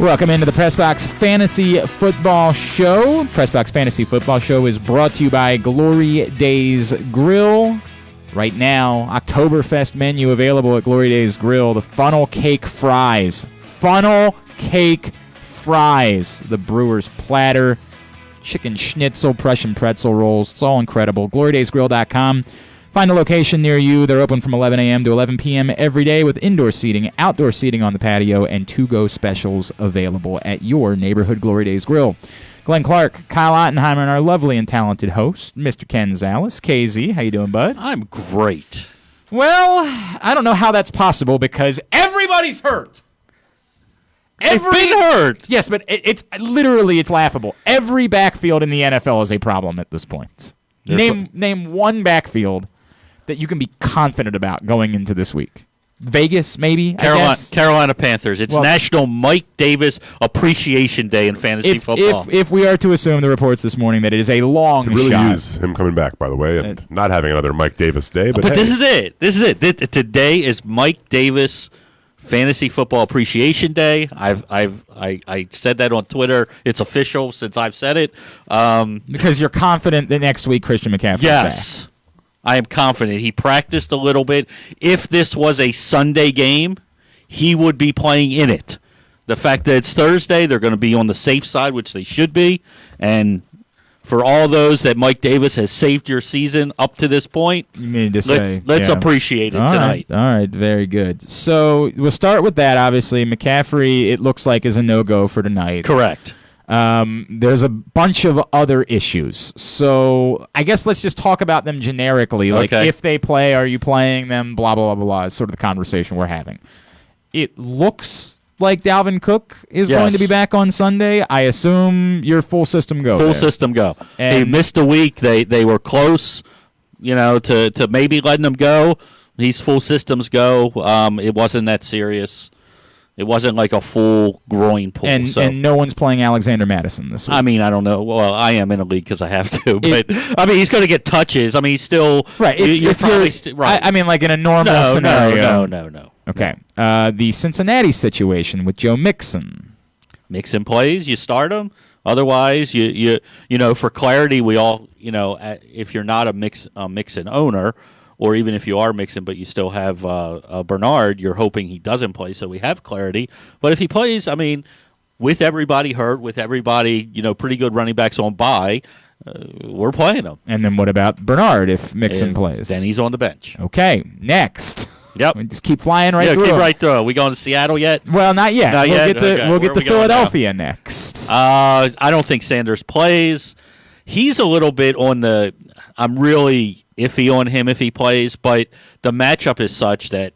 Welcome into the Pressbox Fantasy Football Show. Pressbox Fantasy Football Show is brought to you by Glory Days Grill. Right now, Oktoberfest menu available at Glory Days Grill. The funnel cake fries. Funnel cake fries. The brewer's platter. Chicken schnitzel, Prussian pretzel rolls. It's all incredible. GloryDaysGrill.com. Find a location near you. They're open from 11 a.m. to 11 p.m. every day with indoor seating, outdoor seating on the patio, and to-go specials available at your neighborhood Glory Days Grill. Glenn Clark, Kyle Ottenheimer, and our lovely and talented host, Mr. Ken Zalis. KZ, how you doing, bud? I'm great. Well, I don't know how that's possible because everybody's hurt. They've been hurt. Yes, but it's laughable. Every backfield in the NFL is a problem at this point. Name one backfield that you can be confident about going into this week. Vegas, maybe? Carolina Panthers. It's National Mike Davis Appreciation Day in fantasy football. If we are to assume the reports this morning that it is a long shot. Could really use him coming back, by the way, and not having another Mike Davis day. But hey. This is it. Today is Mike Davis Fantasy Football Appreciation Day. I said that on Twitter. It's official since I've said it. Because you're confident that next week Christian McCaffrey is back. Yes. I am confident. He practiced a little bit. If this was a Sunday game, he would be playing in it. The fact that it's Thursday, they're going to be on the safe side, which they should be. And for all those that Mike Davis has saved your season up to this point, you mean to say, let's appreciate it tonight. All right, very good. So we'll start with that, obviously. McCaffrey, it looks like, is a no-go for tonight. Correct. There's a bunch of other issues. So I guess let's just talk about them generically. Like, if they play, are you playing them? Blah, blah, blah, blah, is sort of the conversation we're having. It looks like Dalvin Cook is going to be back on Sunday. I assume you're full system go. Full system go. And he missed a week. They were close, to maybe letting him go. He's full systems go. It wasn't that serious. It wasn't like a full groin pull. And no one's playing Alexander Mattison this week. I mean, I don't know. Well, I am in a league because I have to. But, he's going to get touches. I mean, he's still... Right. Right. I mean, like in a normal scenario. No. Okay. The Cincinnati situation with Joe Mixon. Mixon plays, you start him. Otherwise, you for clarity, we all, if you're not a Mixon owner, or even if you are Mixon but you still have Bernard, you're hoping he doesn't play so we have clarity. But if he plays, I mean, with everybody hurt, with everybody, pretty good running backs on bye, we're playing him. And then what about Bernard if Mixon plays? Then he's on the bench. Okay, next. Yep. We just keep flying right through. Keep right through. We going to Seattle yet? Well, not yet. We'll get to Philadelphia next. I don't think Sanders plays. He's a little bit on the – I'm really iffy on him if he plays, but the matchup is such that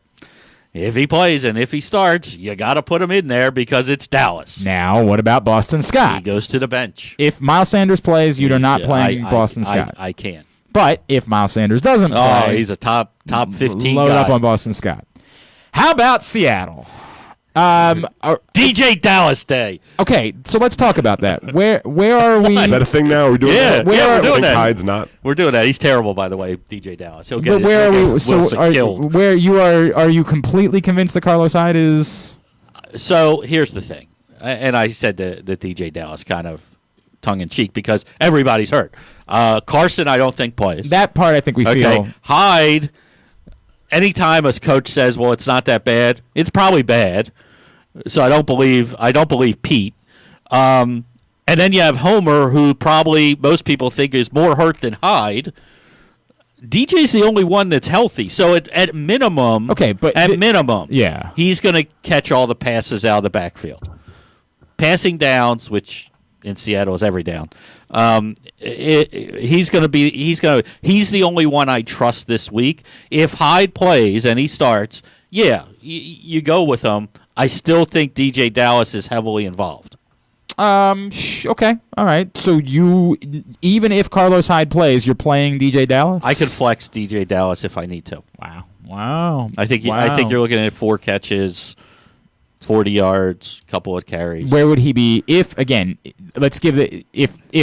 if he plays and if he starts, you got to put him in there because it's Dallas. Now, what about Boston Scott? He goes to the bench. If Miles Sanders plays, you're not playing Boston Scott. I can't. But if Miles Sanders doesn't play, he's a top 15 load guy. up on Boston Scott. How about Seattle? DJ Dallas Day. Okay, so let's talk about that. Where are we? Is that a thing now? Are we doing that? We're doing that. Hyde's not. We're doing that. He's terrible, by the way, DJ Dallas. He'll get. But where are we? So killed. Are you completely convinced that Carlos Hyde is? So here's the thing, and I said that DJ Dallas kind of tongue in cheek because everybody's hurt. Carson, I don't think plays. That part I think we feel. Hyde. Anytime a coach says, "Well, it's not that bad," it's probably bad. So I don't believe Pete. And then you have Homer, who probably most people think is more hurt than Hyde. DJ's the only one that's healthy. So at minimum, he's going to catch all the passes out of the backfield. Passing downs, which in Seattle is every down. He's the only one I trust this week. If Hyde plays and he starts, you go with him. I still think DJ Dallas is heavily involved. Okay, all right. So even if Carlos Hyde plays, you're playing DJ Dallas? I could flex DJ Dallas if I need to. Wow. I think you're looking at 4 catches, 40 yards, couple of carries. Where would he be if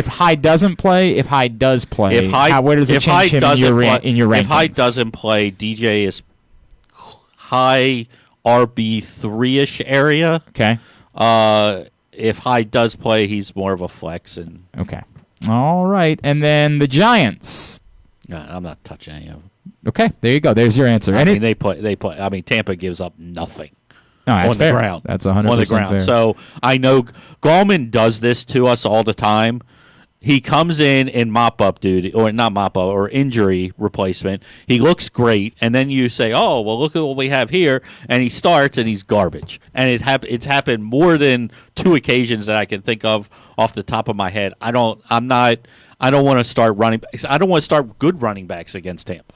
Hyde doesn't play? If Hyde does play, where does it change him in your rankings? If Hyde doesn't play, DJ is high RB3-ish area. Okay. If Hyde does play, he's more of a flex. And Okay. All right. And then the Giants. I'm not touching any of them. Okay, there you go. There's your answer. I mean, they play. I mean, Tampa gives up nothing. No, that's on the fair. ground. That's 100% on the ground. fair. So I know Gallman does this to us all the time. He comes in mop-up duty, or not mop-up, or injury replacement. He looks great, and then you say, oh, well, look at what we have here, and he starts, and he's garbage. And it's happened more than 2 occasions that I can think of off the top of my head. I don't want to start running backs. I don't want to start good running backs against Tampa.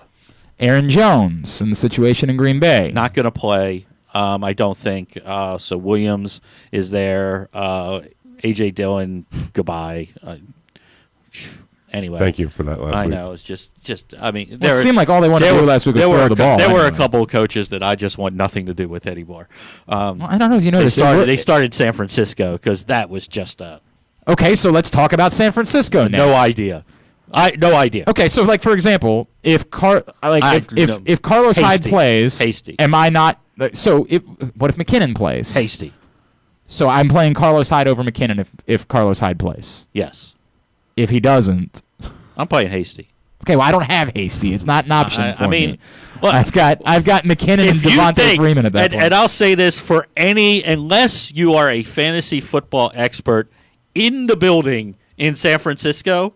Aaron Jones in the situation in Green Bay. Not going to play, I don't think. So Williams is there. A.J. Dillon, goodbye. Anyway. Thank you for that last week. I know. It's just. I mean, It seemed like all they wanted to do last week was throw the ball. There were a couple of coaches that I just want nothing to do with anymore. Well, I don't know if you noticed. They started San Francisco because that was just a. Okay, so let's talk about San Francisco next. No idea. No idea. Okay, so like for example, if Carlos Hyde plays, hasty. Am I not? So what if McKinnon plays? Hasty. So I'm playing Carlos Hyde over McKinnon if Carlos Hyde plays. Yes. If he doesn't, I'm playing Hasty. Okay, well I don't have Hasty. It's not an option for me. Well, I've got McKinnon and Devontae Freeman at that point. And I'll say this for unless you are a fantasy football expert in the building in San Francisco,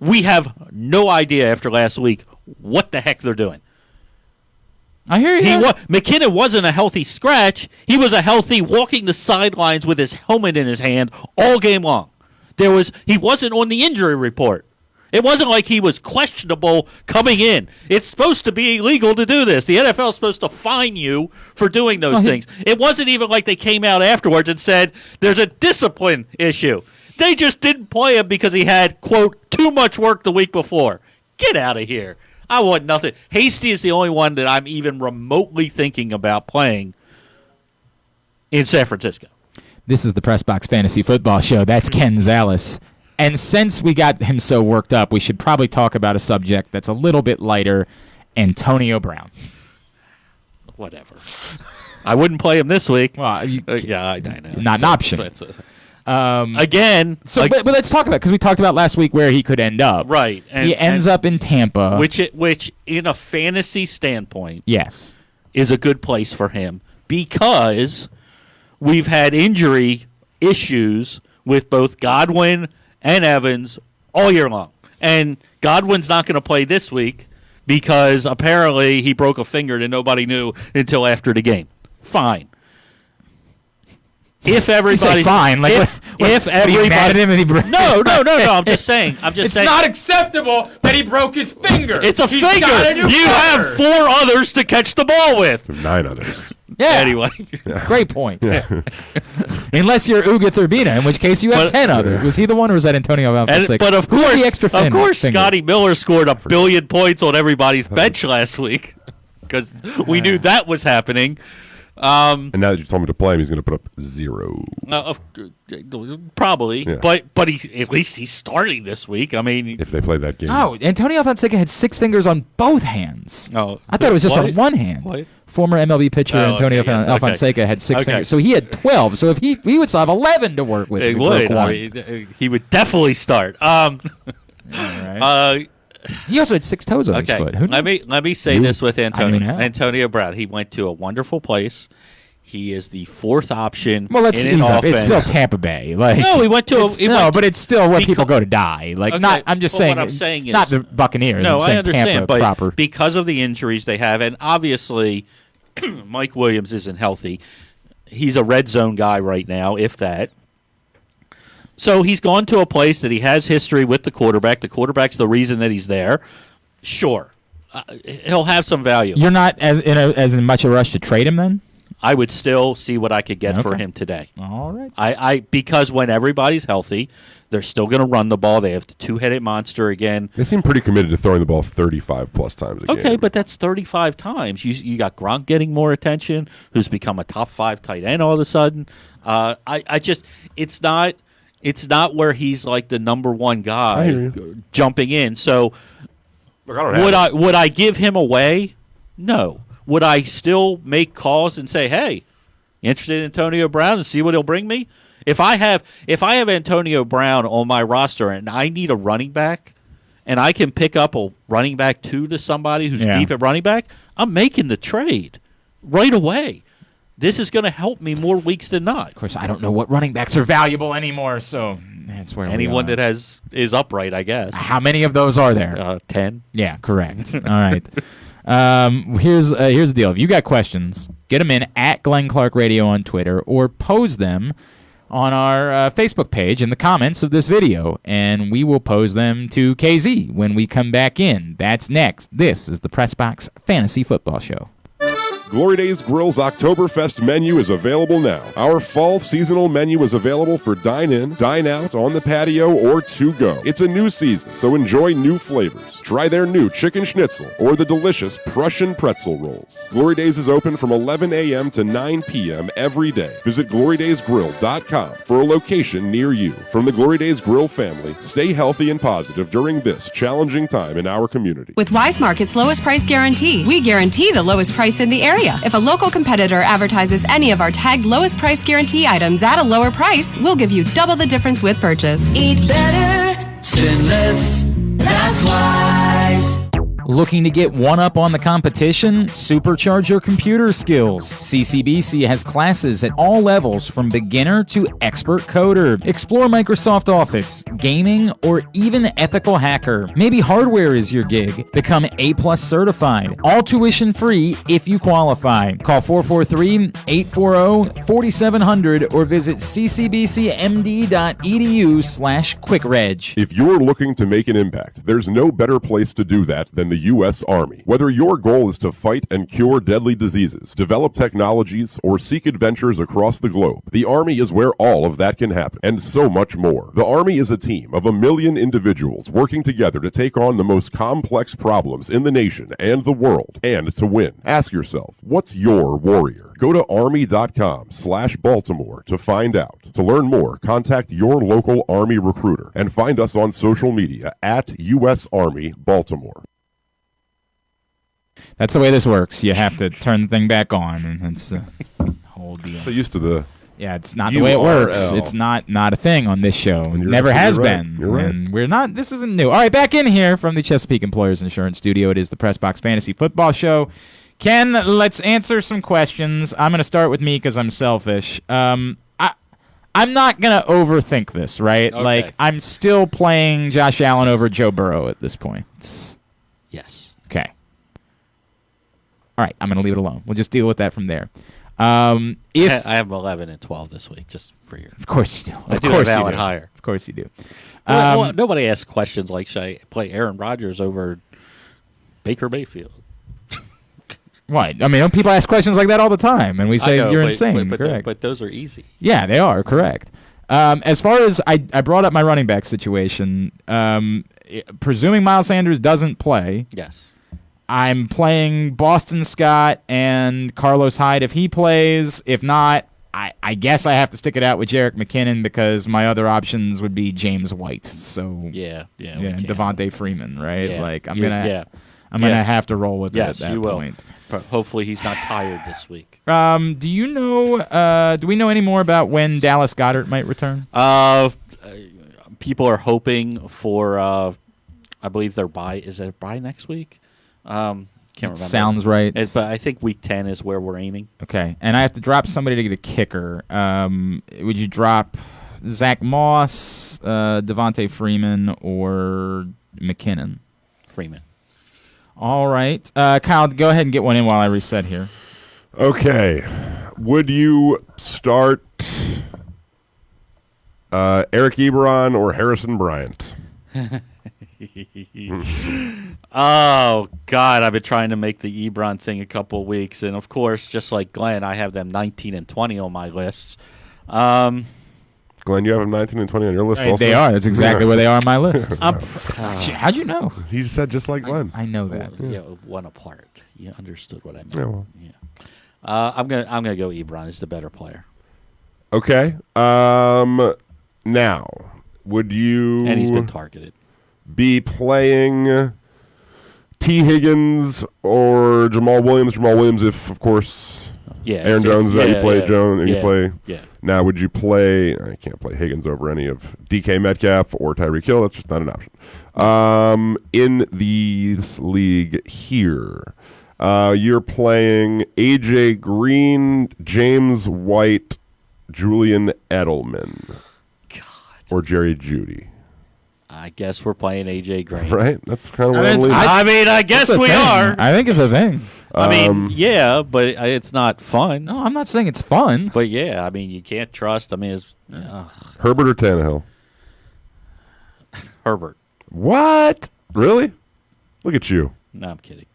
we have no idea after last week what the heck they're doing. I hear you. McKinnon wasn't a healthy scratch. He was a healthy walking the sidelines with his helmet in his hand all game long. He wasn't on the injury report. It wasn't like he was questionable coming in. It's supposed to be illegal to do this. The NFL is supposed to fine you for doing those things. It wasn't even like they came out afterwards and said there's a discipline issue. They just didn't play him because he had, quote, too much work the week before. Get out of here. I want nothing. Hasty is the only one that I'm even remotely thinking about playing in San Francisco. This is the Press Box Fantasy Football Show. That's Ken Zalis. And since we got him so worked up, we should probably talk about a subject that's a little bit lighter, Antonio Brown. Whatever. I wouldn't play him this week. Well, I know. Not an option. Again. But let's talk about it because we talked about last week where he could end up. Right. He ends up in Tampa. Which, in a fantasy standpoint, yes, is a good place for him because we've had injury issues with both Godwin and Evans all year long. And Godwin's not going to play this week because apparently he broke a finger that nobody knew until after the game. Fine. If everybody fine, like if everybody mad at him and he broke no, I'm just saying. It's not acceptable that he broke his finger. It's a finger. You have 4 others to catch the ball with. 9 others. Yeah. Anyway, great point. Unless you're Uga Thurbina, in which case you have 10 others. Was he the one, or was that Antonio Alfonso? But of course, Scotty Miller scored 1 billion points on everybody's bench last week because we knew that was happening. And now that you told me to play him, he's going to put up 0. Probably, yeah. but at least he's starting this week. I mean, if they play that game. Oh, Antonio Alfonso had 6 fingers on both hands. Oh, I thought it was just on one hand. What? Former MLB pitcher Antonio Alfonso had 6 fingers, so he had 12. So if he would still have 11 to work with. He would. I mean, he would definitely start. All right. He also had 6 toes on his foot. Let me say this with Antonio Brown. He went to a wonderful place. He is the 4th option. Well, let's ease up. It's still Tampa Bay. Like, no, he went to but it's still where people go to die. Like, okay, not. I'm just saying. What I'm saying is not the Buccaneers. No, I understand, Tampa but proper. Because of the injuries they have, and obviously, Mike Williams isn't healthy. He's a red zone guy right now, if that. So he's gone to a place that he has history with the quarterback. The quarterback's the reason that he's there. Sure, he'll have some value. You're not as in much a rush to trade him then? I would still see what I could get for him today. All right. Because when everybody's healthy, they're still going to run the ball. They have the 2-headed monster again. They seem pretty committed to throwing the ball 35-plus times a game. Okay, but that's 35 times. You got Gronk getting more attention, who's become a top 5 tight end all of a sudden. It's not where he's like the number 1 guy jumping in. So look, would I give him away? No. Would I still make calls and say, hey, You interested in Antonio Brown and see what he'll bring me? If I have Antonio Brown on my roster and I need a running back, and I can pick up a running back to somebody who's deep at running back, I'm making the trade right away. This is going to help me more weeks than not. Of course, I don't know what running backs are valuable anymore, so that's where anyone that is upright, I guess. How many of those are there? 10. Yeah, correct. All right. Here's the deal. If you got questions, get them in at Glenn Clark Radio on Twitter or pose them on our Facebook page in the comments of this video, and we will pose them to KZ when we come back in. That's next. This is the Pressbox Fantasy Football Show. Glory Days Grill's Oktoberfest menu is available now. Our fall seasonal menu is available for dine-in, dine-out, on the patio, or to-go. It's a new season, so enjoy new flavors. Try their new chicken schnitzel or the delicious Prussian pretzel rolls. Glory Days is open from 11 a.m. to 9 p.m. every day. Visit glorydaysgrill.com for a location near you. From the Glory Days Grill family, stay healthy and positive during this challenging time in our community. With Wise Market's lowest price guarantee, we guarantee the lowest price in the area. If a local competitor advertises any of our tagged lowest price guarantee items at a lower price, we'll give you double the difference with purchase. Eat better, spend less, that's Wise. Looking to get one up on the competition? Supercharge your computer skills. CCBC has classes at all levels from beginner to expert coder. Explore Microsoft Office, gaming, or even ethical hacker. Maybe hardware is your gig. Become A+ certified. All tuition free if you qualify. Call 443-840-4700 or visit ccbcmd.edu/quickreg. If you're looking to make an impact, there's no better place to do that than the U.S. Army. Whether your goal is to fight and cure deadly diseases, develop technologies, or seek adventures across the globe, the Army is where all of that can happen, and so much more. The Army is a team of 1 million individuals working together to take on the most complex problems in the nation and the world, and to win. Ask yourself, what's your warrior? Go to army.com/Baltimore to find out. To learn more, contact your local Army recruiter and find us on social media at U.S. Army Baltimore. That's the way this works. You have to turn the thing back on, and it's the whole deal. So used to the... Yeah, it's not the way it works. It's not a thing on this show. Never has been. You're right. And we're not. This isn't new. All right, back in here from the Chesapeake Employers Insurance Studio. It is the Pressbox Fantasy Football Show. Ken, let's answer some questions. I'm going to start with me because I'm selfish. I'm not going to overthink this, right? Okay. Like, I'm still playing Josh Allen over Joe Burrow at this point. Yes. Okay. All right, I'm going to leave it alone. We'll just deal with that from there. If I have 11 and 12 this week, just for your. Of course you do. I do have Allen higher. Of course you do. Well, nobody asks questions like, should I play Aaron Rodgers over Baker Mayfield? What? I mean, people ask questions like that all the time, and we say you're insane. But correct. But those are easy. Yeah, they are. Correct. As far as I brought up my running back situation, presuming Miles Sanders doesn't play, Yes. I'm playing Boston Scott and Carlos Hyde if he plays. If not, I guess I have to stick it out with Jerick McKinnon because my other options would be James White. So Yeah. Devontae Freeman, right? Yeah. Like I'm gonna have to roll with it at that you will. point. Hopefully he's not tired this week. Do you know? Do we know any more about when Dallas Goedert might return? People are hoping for. I believe their bye. Is it a bye next week? Can't remember. Sounds right. But I think week 10 is where we're aiming. Okay, and I have to drop somebody to get a kicker. Would you drop Zach Moss, Devontae Freeman, or McKinnon? Freeman. All right. Kyle, go ahead and get one in while I reset here. Okay. Would you start Eric Ebron or Harrison Bryant? Oh, God, I've been trying to make the Ebron thing a couple of weeks. And, of course, just like Glenn, I have them 19 and 20 on my list. Glenn, you have them 19 and 20 on your list also? They are. That's exactly where they are on my list. How'd you know? He just said just like Glenn. I know that. Yeah, one apart. You understood what I meant. Yeah, well. Yeah. I'm gonna go Ebron. He's the better player. Okay. Now, would you... And he's been targeted. ...be playing T. Higgins or Jamal Williams? Jamal Williams, if, of course... Yeah, Aaron Jones is that you play Jones and you play. Yeah. Now, would you play? I can't play Higgins over any of DK Metcalf or Tyreek Hill. That's just not an option. In this league here, you're playing AJ Green, James White, Julian Edelman, or Jerry Jeudy. I guess we're playing AJ Green. Right? That's kind of what mean, I'm leaning. I mean, I guess we are. I think it's a thing. I mean, yeah, but it's not fun. No, I'm not saying it's fun. But yeah, I mean, you can't trust. I mean, it's Herbert or Tannehill? Herbert. What? Really? Look at you. No, I'm kidding.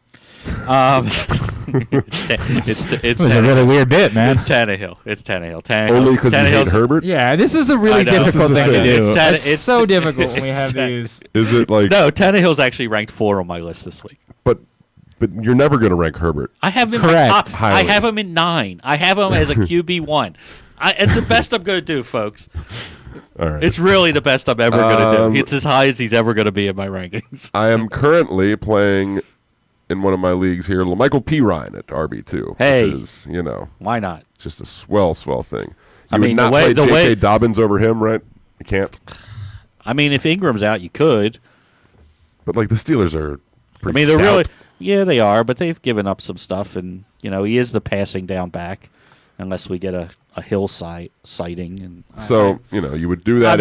It's It was a really weird bit, man. It's Tannehill. Only because you hate Herbert? Yeah, this is a really difficult thing to do. It's so difficult when we have these. Is it like... No, Tannehill's actually ranked 4 on my list this week. But you're never going to rank Herbert. I have him in Correct. my top. Highly. I have him in 9. I have him as a QB1. It's the best I'm going to do, folks. All right. It's really the best I'm ever going to do. It's as high as he's ever going to be in my rankings. I am currently playing in one of my leagues here, Michael P. Ryan at RB2. Hey. Which is, Why not? just a swell thing. I You mean, would not the way- play the J.K. way- Dobbins over him, right? You can't. I mean, if Ingram's out, you could. But, the Steelers are I pretty mean, they're stout. really. Yeah, they are, but they've given up some stuff, and he is the passing down back, unless we get a Hill sighting. And So, you would do that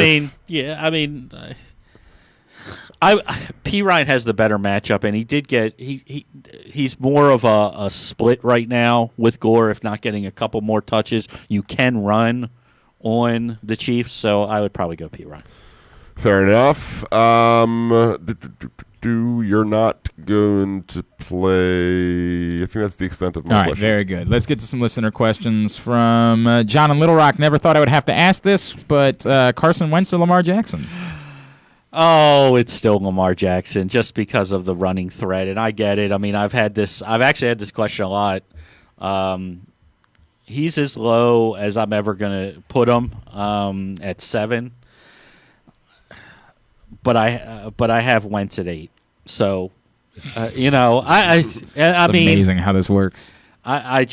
P. Ryan has the better matchup, and he did get he's more of a split right now with Gore. If not getting a couple more touches, you can run on the Chiefs. So I would probably go P. Ryan. Fair enough. You're not going to play... I think that's the extent of my All right, questions. very good. Let's get to some listener questions from John in Little Rock. Never thought I would have to ask this, but Carson Wentz or Lamar Jackson? Oh, it's still Lamar Jackson just because of the running threat, and I get it. I mean, I've actually had this question a lot. He's as low as I'm ever going to put him at 7. But I have Wentz at 8. So, I mean, Amazing how this works. it's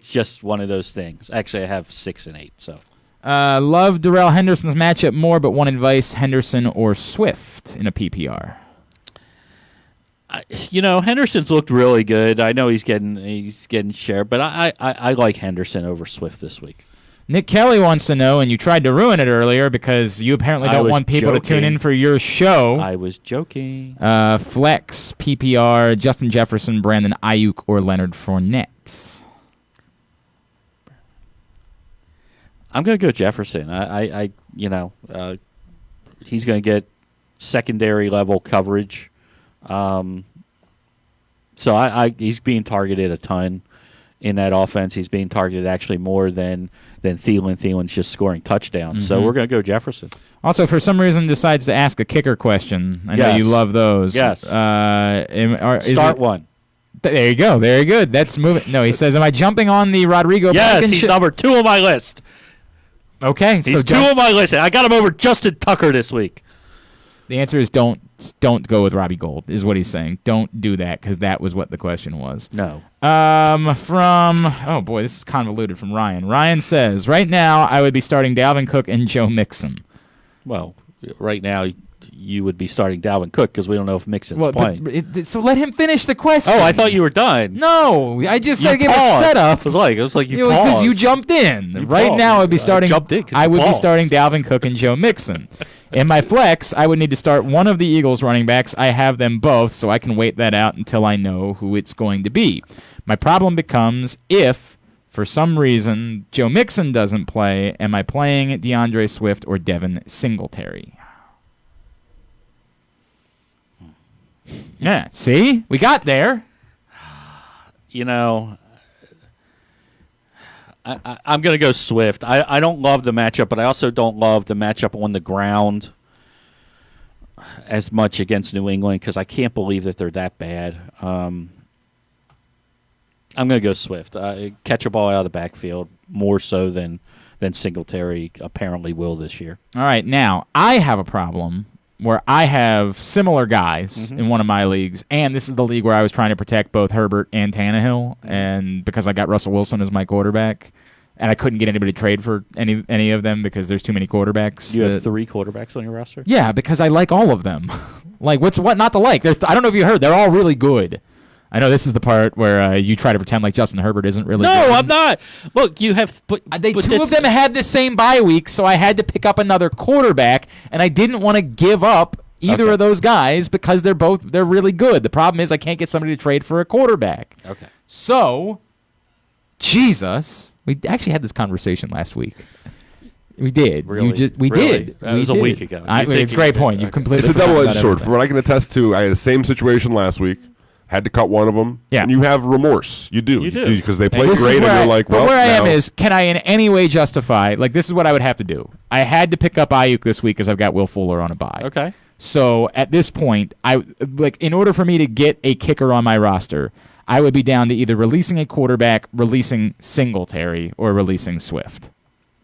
just one of those things. Actually, I have 6 and 8. So, Love Darrell Henderson's matchup more, but one advice: Henderson or Swift in a PPR. Henderson's looked really good. I know he's getting share, but I like Henderson over Swift this week. Nick Kelly wants to know, and you tried to ruin it earlier because you apparently don't want people to tune in for your show. I was joking. Flex, PPR, Justin Jefferson, Brandon Ayuk, or Leonard Fournette. I'm going to go Jefferson. He's going to get secondary level coverage. So he's being targeted a ton in that offense. He's being targeted actually more than Thielen. Thielen's just scoring touchdowns. So we're going to go Jefferson. Also, for some reason, decides to ask a kicker question. I know you love those. Yes. Start one. There you go. Very good. That's moving. No, he says, am I jumping on the Rodrigo Yes, Blankenship? he's number 2 on my list. Okay. He's 2 on my list. I got him over Justin Tucker this week. The answer is don't go with Robbie Gould, is what he's saying. Don't do that, because that was what the question was. No. Oh boy, this is convoluted from Ryan. Ryan says, right now I would be starting Dalvin Cook and Joe Mixon. Well, right now you would be starting Dalvin Cook because we don't know if Mixon's playing. So let him finish the question. Oh, I thought you were done. No, I just said give a paused. setup. It was like you Because paused. you jumped in. You Right paused. now I would be starting. I jumped in 'cause I you would be paused. starting Dalvin Cook and Joe Mixon. In my flex, I would need to start one of the Eagles running backs. I have them both, so I can wait that out until I know who it's going to be. My problem becomes if, for some reason, Joe Mixon doesn't play, am I playing DeAndre Swift or Devin Singletary? Yeah, see? We got there. I'm going to go Swift. I don't love the matchup, but I also don't love the matchup on the ground as much against New England because I can't believe that they're that bad. I'm going to go Swift. Catch a ball out of the backfield more so than Singletary apparently will this year. All right, now, I have a problem where I have similar guys in one of my leagues, and this is the league where I was trying to protect both Herbert and Tannehill, and because I got Russell Wilson as my quarterback, and I couldn't get anybody to trade for any of them because there's too many quarterbacks. You have 3 quarterbacks on your roster? Yeah, because I like all of them. Like, what's what not to like? I don't know if you heard. They're all really good. I know this is the part where you try to pretend like Justin Herbert isn't really good. No, I'm not. Look, you have... But two of them had the same bye week, so I had to pick up another quarterback, and I didn't want to give up either of those guys because they're really good. The problem is I can't get somebody to trade for a quarterback. Okay. So, Jesus... We actually had this conversation last week. We did. Really? We did. That was a week ago. It's a great point. You've completely. It's a double-edged sword. From what I can attest to, I had the same situation last week. Had to cut one of them. Yeah. And you have remorse. You do. Because they played This great, and you're like, well, but where I am now- is, can I in any way justify? Like, this is what I would have to do. I had to pick up Ayuk this week because I've got Will Fuller on a bye. Okay. So at this point, in order for me to get a kicker on my roster, I would be down to either releasing a quarterback, releasing Singletary, or releasing Swift.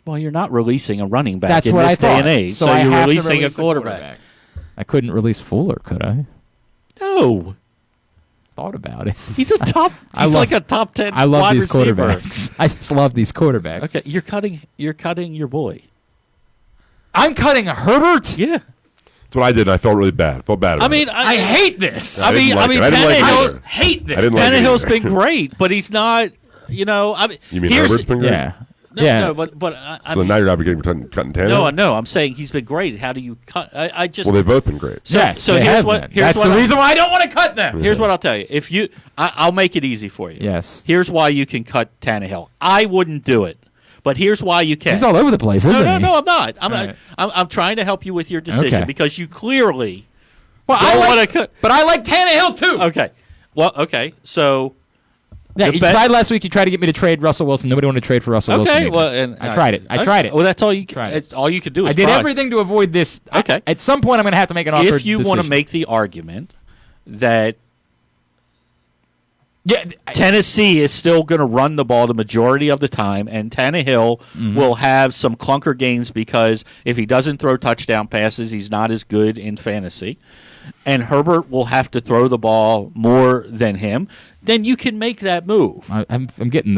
Well, you're not releasing a running back That's in what this I day thought. and age, so I you're have to releasing release a quarterback. I couldn't release Fuller, could I? No. Thought about it. He's a top. He's like a top 10. I love wide these receiver. quarterbacks. I just love these quarterbacks. Okay, you're cutting your boy. I'm cutting Herbert. Yeah. That's what I did, and I felt really bad. I felt bad about I mean, it. I hate this. I didn't like it. I didn't like it Tannehill. either. hate this. I didn't like it Tannehill's either. been great, but he's not. You know, I mean, You mean here's- Herbert's been great? Yeah. No, yeah. no, but I So mean, now you're advocating for cutting Tannehill? no, I'm saying he's been great. How do you cut? I just. Well, they've both been great. so they here's have what. been. Here's That's what the I'll- reason why I don't want to cut them. Here's what I'll tell you. If you, I'll make it easy for you. Yes. Here's why you can cut Tannehill. I wouldn't do it, but here's why you can. He's all over the place, isn't he? No, I'm not. right. I'm trying to help you with your decision Okay. because you clearly Well, don't I want like, to cut. but I like Tannehill too. Okay. Well, okay. So. Yeah, the you bet- tried last week. You tried to get me to trade Russell Wilson. Nobody wanted to trade for Russell Wilson. Okay. either. Well, and I tried it. I tried it. Well, that's all you. Tried it. It's all you could do. Is I did try. everything to avoid this. Okay. At some point, I'm going to have to make an offer. If you want to make the argument that yeah, Tennessee is still going to run the ball the majority of the time, and Tannehill will have some clunker games because if he doesn't throw touchdown passes, he's not as good in fantasy, and Herbert will have to throw the ball more than him, then you can make that move. I'm getting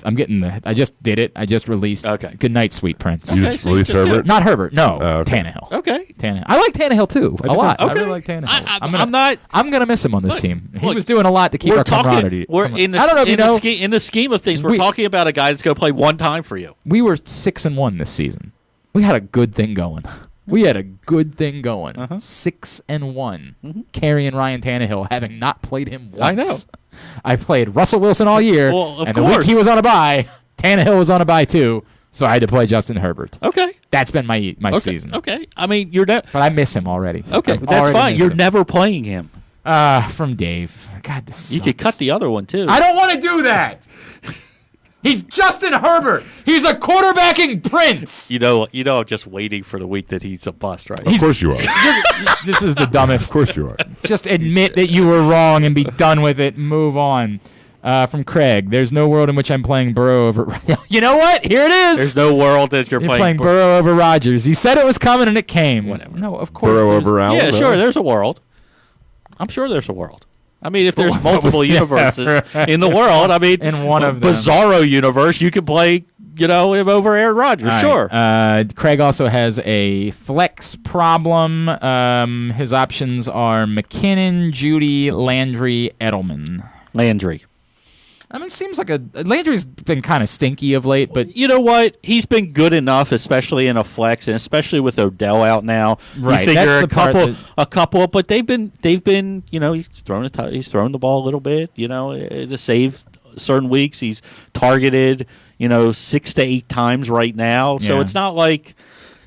I'm getting the. I just did it. I just released. Okay. Good night, sweet prince. You Okay, just so you released just do Herbert? it. Not Herbert. No. Okay. Tannehill. Okay. Tannehill. I like Tannehill too a lot. Okay. I really like Tannehill. I'm not. I'm gonna miss him on this Look, team. He look, was doing a lot to keep our camaraderie. We're in the, I don't know if you know. in the scheme of things, we're We- talking about a guy that's going to play one time for you. We were 6-1 this season. We had a good thing going. We had a good thing going. 6-1. Carrying Ryan Tannehill, having not played him once. I know. I played Russell Wilson all year, Well, of and the week course. he was on a bye, Tannehill was on a bye too. So I had to play Justin Herbert. Okay. That's been my Okay. season. Okay. I mean, you're not. But I miss him already. Okay, I've that's already fine. missed You're him. never playing him. From Dave. God, this You could sucks. cut the other one too. I don't want to do that. He's Justin Herbert. He's a quarterbacking prince. You know, I'm just waiting for the week that he's a bust, right? Of course you are. This is the dumbest. Of course you are. Just admit that you were wrong and be done with it. Move on. From Craig, there's no world in which I'm playing Burrow over. You know what? Here it is. There's no world that you're You're playing Burrow over Rodgers. You said it was coming and it came. Whatever. No, of course. Burrow there's- over Allen? Yeah, No. sure. There's a world. I'm sure there's a world. I mean, if there's multiple Yeah, universes in the world, I mean, In one of them. Bizarro universe, you could play, him over Aaron Rodgers. All Sure. right. Craig also has a flex problem. His options are McKinnon, Judy, Landry, Edelman. Landry. I mean, it seems like Landry's been kind of stinky of late, but You know what? He's been good enough, especially in a flex, and especially with Odell out now. Right, You figure that's the part a couple, but they've been, he's thrown the ball a little bit, to save certain weeks. He's targeted, 6 to 8 times right now. So Yeah. it's not like,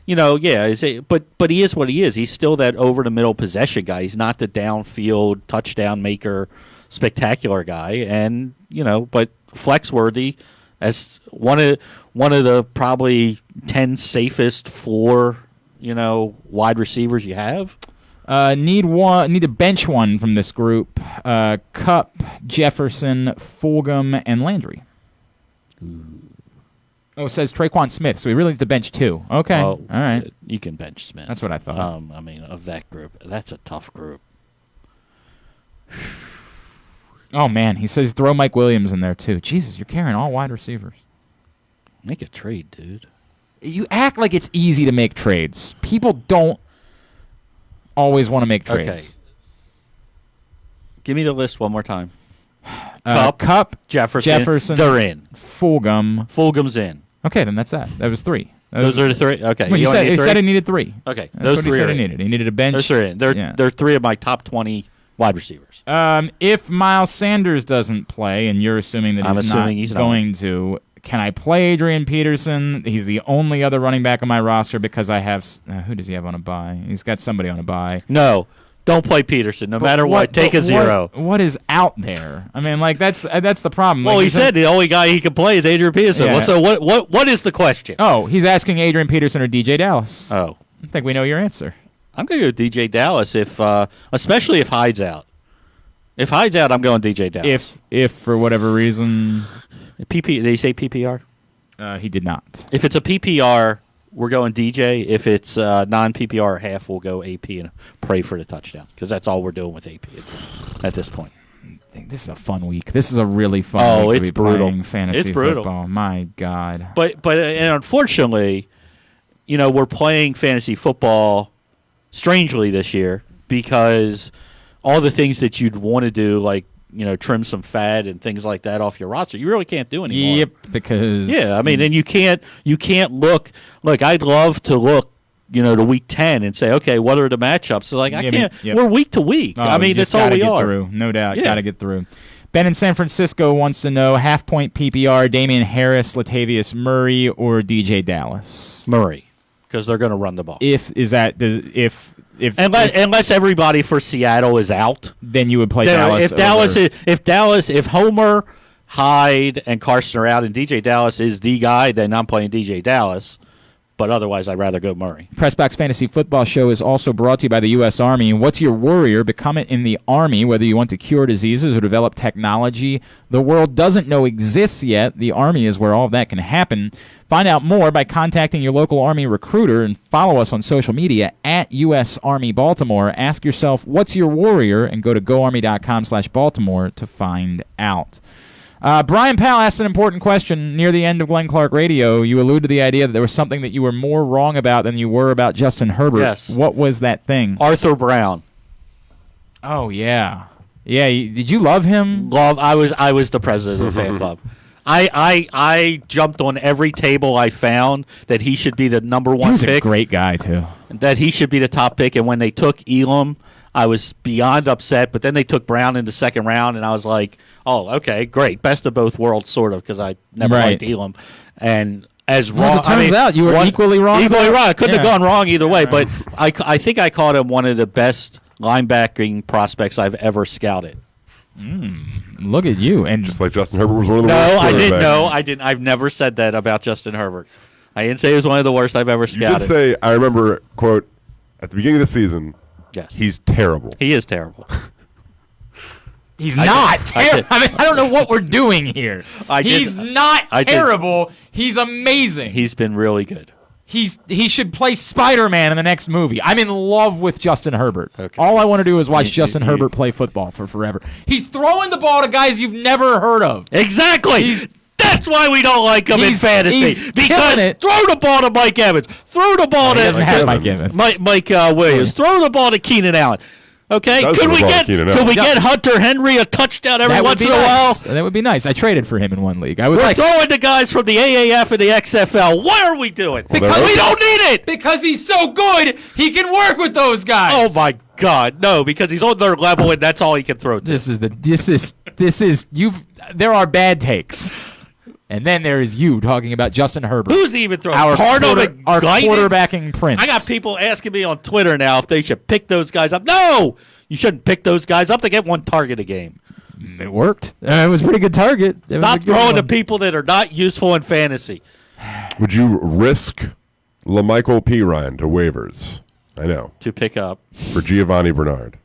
but he is what he is. He's still that over the middle possession guy. He's not the downfield touchdown maker, spectacular guy, and but flex worthy as one of the probably 10 safest floor wide receivers you have. need to bench one from this group. Cup, Jefferson, Fulgham, and Landry. Oh, it says Traquan Smith, so we really need to bench 2. Okay, all right. You can bench Smith. That's what I thought. I mean, of that group, that's a tough group. Oh, man, he says throw Mike Williams in there, too. Jesus, you're carrying all wide receivers. Make a trade, dude. You act like it's easy to make trades. People don't always want to make trades. Okay. Give me the list one more time. Cup, Jefferson, they're in. Fulgham's in. Okay, then that's that. That was 3. Those are the 3? Okay. Well, he said he needed 3. Okay, That's those what 3 he said are he needed. He needed a bench. Those 3 are in. They're 3 of my top 20 wide receivers. If Miles Sanders doesn't play, and you're assuming that he's not going to, can I play Adrian Peterson? He's the only other running back on my roster because I have who does he have on a bye? He's got somebody on a bye. No, don't play Peterson. No matter what, take a 0. What is out there? I mean, like that's the problem. Well, like, he said the only guy he can play is Adrian Peterson. Yeah. Well, so what is the question? Oh, he's asking Adrian Peterson or DJ Dallas. Oh, I think we know your answer. I'm going to go DJ Dallas especially if Hyde's out. If Hyde's out, I'm going DJ Dallas. If for whatever reason, they say PPR. He did not. If it's a PPR, we're going DJ. If it's non-PPR half, we'll go AP and pray for the touchdown because that's all we're doing with AP at this point. This is a fun week. This is a really fun week to it's be brutal. playing fantasy It's brutal. football. My God. But and unfortunately, we're playing fantasy football strangely this year because all the things that you'd want to do, like trim some fat and things like that off your roster, you really can't do anymore. Yep, because I mean, and you can't look. Look, I'd love to look, to week 10 and say, okay, what are the matchups? So I can't. Yep. We're week to week. Oh, I mean, that's all we are. Through. No doubt, Yeah. got to get through. Ben in San Francisco wants to know half-point PPR: Damian Harris, Latavius Murray, or DJ Dallas. Murray, because they're going to run the ball. Unless everybody for Seattle is out, then you would play Dallas. If Homer, Hyde, and Carson are out, and DJ Dallas is the guy, then I'm playing DJ Dallas. But otherwise, I'd rather go Murray. Pressbox Fantasy Football Show is also brought to you by the U.S. Army. What's your warrior? Become it in the Army, whether you want to cure diseases or develop technology the world doesn't know exists yet. The Army is where all of that can happen. Find out more by contacting your local Army recruiter and follow us on social media at U.S. Army Baltimore. Ask yourself, what's your warrior? And go to goarmy.com/Baltimore to find out. Brian Powell asked an important question near the end of Glenn Clark Radio. You alluded to the idea that there was something that you were more wrong about than you were about Justin Herbert. Yes. What was that thing? Arthur Brown. Oh, yeah. Yeah, did you love him? I was the president of the fan club. I jumped on every table I found that he should be the number 1 pick. He was a great guy, too. That he should be the top pick, and when they took Elam, I was beyond upset, but then they took Brown in the second round, and I was like, oh, okay, great. Best of both worlds, sort of, because I never liked Elam. And as wrong, as it turns out, you were equally wrong. Equally wrong. I couldn't have gone wrong either way, but I think I called him one of the best linebacking prospects I've ever scouted. Look at you. And just like Justin Herbert was one of the worst quarterbacks. No, I didn't. I've never said that about Justin Herbert. I didn't say he was one of the worst I've ever scouted. You did say, I remember, quote, at the beginning of the season, yes, he's terrible. He is terrible. He's not terrible. I mean, I don't know what we're doing here. He's not terrible. He's amazing. He's been really good. He should play Spider-Man in the next movie. I'm in love with Justin Herbert. Okay. All I want to do is watch Justin Herbert play football for forever. He's throwing the ball to guys you've never heard of. Exactly. That's why we don't like him in fantasy. Because throw the ball to Mike Evans. Throw the ball to Mike Evans. Mike Williams. Throw the ball to Keenan Allen. Okay, could we get Hunter Henry a touchdown every once in a while? That would be nice. I traded for him in one league. We're throwing the guys from the AAF and the XFL. Why are we doing? Because we don't need it. Because he's so good, he can work with those guys. Oh my God, no! Because he's on their level and that's all he can throw to. There are bad takes. And then there is you talking about Justin Herbert. Who's even throwing? Our quarterbacking prince. I got people asking me on Twitter now if they should pick those guys up. No! You shouldn't pick those guys up. They get 1 target a game. It worked. It was a pretty good target. Stop throwing to people that are not useful in fantasy. Would you risk LaMichael Pirine to waivers? I know. To pick up. For Giovani Bernard.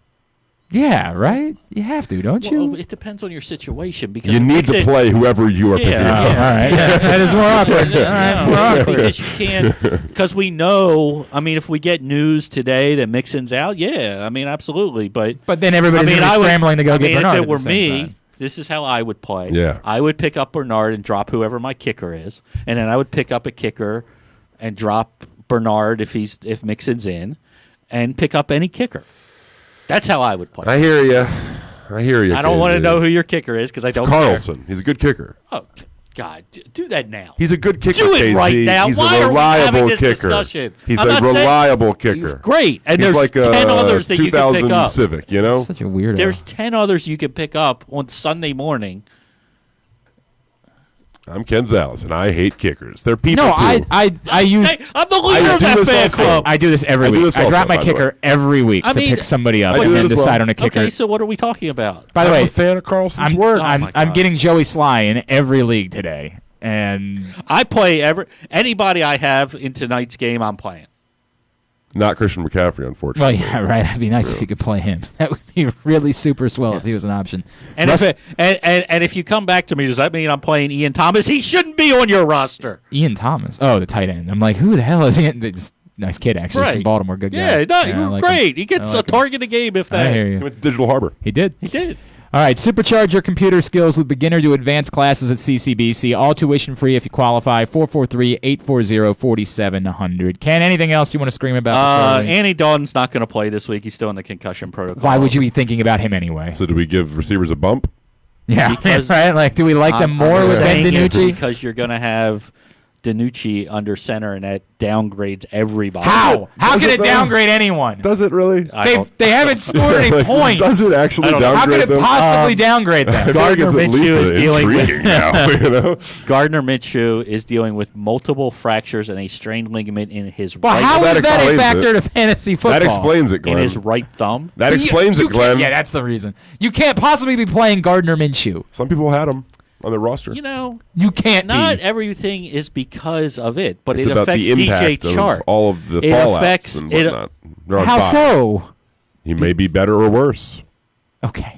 Yeah, right? You have to, don't you? Well, it depends on your situation because You need to play whoever you are picking Yeah. up. All right. Yeah, that is more awkward. All right, more awkward. Because you can't. Because we know. I mean, if we get news today that Mixon's out, yeah. I mean, absolutely. But But then everybody's gonna be scrambling to go get Bernard If at it the were same me, time. this is how I would play. Yeah. I would pick up Bernard and drop whoever my kicker is, and then I would pick up a kicker and drop Bernard if Mixon's in, and pick up any kicker. That's how I would play. I hear you. I don't want to know who your kicker is because I don't Carlson. He's a good kicker. care. Oh, God, do that now. He's a good kicker, Do it KZ. right now. He's Why a are we having reliable this kicker. discussion? He's I'm a not saying- reliable kicker. Great, and He's there's like 10 others that you can pick 2000 up. Civic, you know? Such a weirdo. There's 10 others you can pick up on Sunday morning. I'm Ken Zalis, and I hate kickers. They're people, no, too. I use. Hey, I'm the leader I of do that this fan also. club. I do this every I do week. this I also, drop my by the way. kicker every week I to mean, pick somebody up I and do then this as well. decide on a kicker. Okay, so what are we talking about? By the I'm way, a fan of Carlson's work. my I'm God. getting Joey Sly in every league today, and I play anybody I have in tonight's game, I'm playing. Not Christian McCaffrey, well, unfortunately. yeah, right. It'd be nice if you could play him. That would be really super swell if he was an option. And Russ- and if you come back to me, does that mean I'm playing Ian Thomas? He shouldn't be on your roster. Ian Thomas, the tight end. I'm like, who the hell is Ian? It's a nice kid, actually. He's from Right. Baltimore, good Yeah, guy. no, I like great. him. He gets I a like him. target a game if I that. hear He you. went to Digital Harbor. He did. He did. All right, supercharge your computer skills with beginner to advanced classes at CCBC. All tuition free if you qualify. 443-840-4700. Ken, anything else you want to scream about? before we- Andy Dalton's not going to play this week. He's still in the concussion protocol. Why would you be thinking about him anyway? So do we give receivers a bump? Yeah, Because- right? Like, do we like them more I'm with Ben saying it DiNucci? because you're going to have DiNucci under center, and that downgrades everybody. How? How Does can it it though? downgrade anyone? Does it really? They haven't scored any Like, points. Does it actually I don't know. How downgrade could it them? possibly downgrade I them? feel like Gardner it's at least Minshew is dealing with- intriguing now, you know? Gardner Minshew is dealing with multiple fractures and a strained ligament in his Well, right how That is that a explains factor it. to fantasy football? That explains it, in Glenn. his right thumb. That But explains you it, Glenn. Yeah, that's the reason. You can't possibly be playing Gardner Minshew. Some people had him on their roster. You know, You can't not be. everything is because of it, but It's it about affects the DJ impact of Chark. all of the It fallouts affects- and it- whatnot. They're on How bye. so? He may be better or worse. Okay.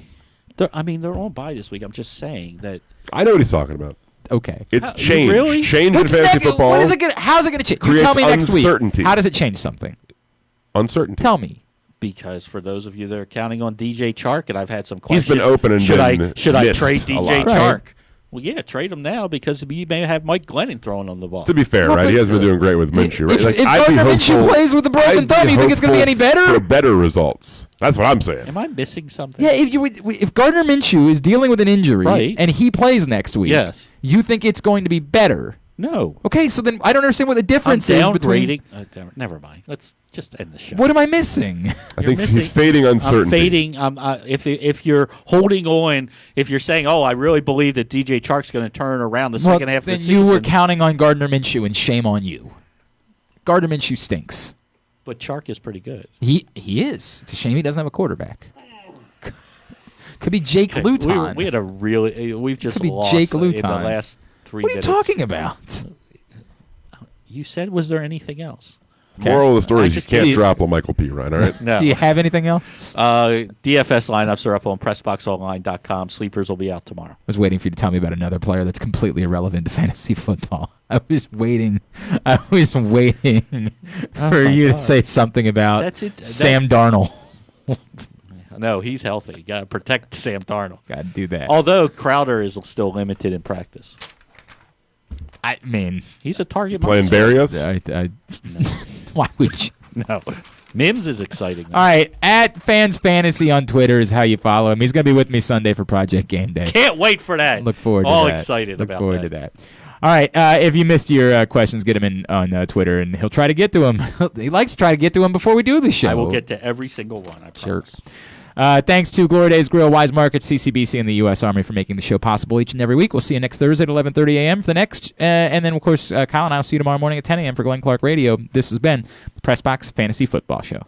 They're on bye this week. I'm just saying that. I know what he's talking about. Okay. It's How- change. really? Change in What's fantasy neg- football. What is it gonna, how's it going to change? You tell creates me next uncertainty. week. How does it change something? Uncertainty. Tell me. Because for those of you that are counting on DJ Chark, and I've had some He's questions. been open and should been I missed trade a DJ lot. Chark? Right. Well, yeah, trade him now because you may have Mike Glennon throwing on the ball. To be fair, Well, right? but- He hasn't been doing great with Minshew, right? If I'd be Gardner Minshew hopeful- plays with a broken I'd be thumb, you think it's going to be any hopeful better? For better results. That's what I'm saying. Am I missing something? Yeah, if Gardner Minshew is dealing with an injury Right. and he plays next week, Yes. you think it's going to be better. No. Okay, so then I don't understand what the I'm difference is between. downgrading. Never mind. Let's just end the show. What am I missing? I You're think he's missing- fading I'm uncertainty. fading. If you're holding on, if you're saying, "Oh, I really believe that DJ Chark's going to turn around the second half of the then season," you were counting on Gardner Minshew, and shame on you. Gardner Minshew stinks. but Chark is pretty good. He is. It's a shame he doesn't have a quarterback. Could be Jake Luton. We had a really. We've just Could be lost Jake in the Luton. last 3 What are you minutes. talking about? You said, was there anything else? Moral of the story I is you just- can't drop Michael P. Right? All right. No. Do you have anything else? DFS lineups are up on PressBoxOnline.com. Sleepers will be out tomorrow. I was waiting for you to tell me about another player that's completely irrelevant to fantasy football. I was waiting for you to say something about That's it. Sam Darnold. No, he's healthy. You got to protect Sam Darnold. Got to do that. Although Crowder is still limited in practice. I mean, He's a target Playing monster. Barrios. why would you? No. Mims is exciting. All right, at Fans Fantasy on Twitter is how you follow him. He's going to be with me Sunday for Project Game Day. Can't wait for that. Look forward to All that. excited Look about forward that. to that. All right, if you missed your questions, get them in on Twitter, and he'll try to get to them. He likes to try to get to them before we do the show. I will get to every single one, I Sure. promise. Thanks to Glory Days Grill, Wise Markets, CCBC, and the U.S. Army for making the show possible each and every week. We'll see you next Thursday at 11:30 a.m. for the next. And then, of course, Kyle and I will see you tomorrow morning at 10 a.m. for Glenn Clark Radio. This has been the Press Box Fantasy Football Show.